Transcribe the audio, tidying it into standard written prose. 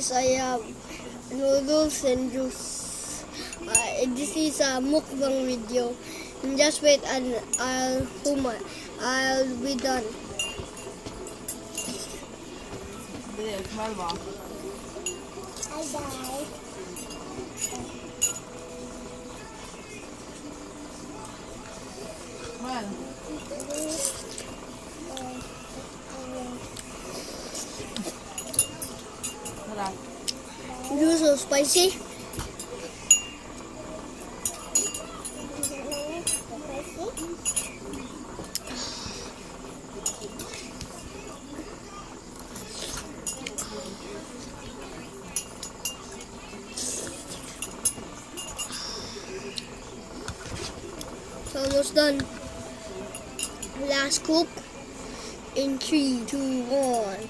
guys, I have noodles and juice. This is a mukbang video. And just wait and I'll be done. Bilis, malma. Hi guys. Mal. Sarap. Juice so spicy. It's almost done. Last scoop in 3, 2, 1.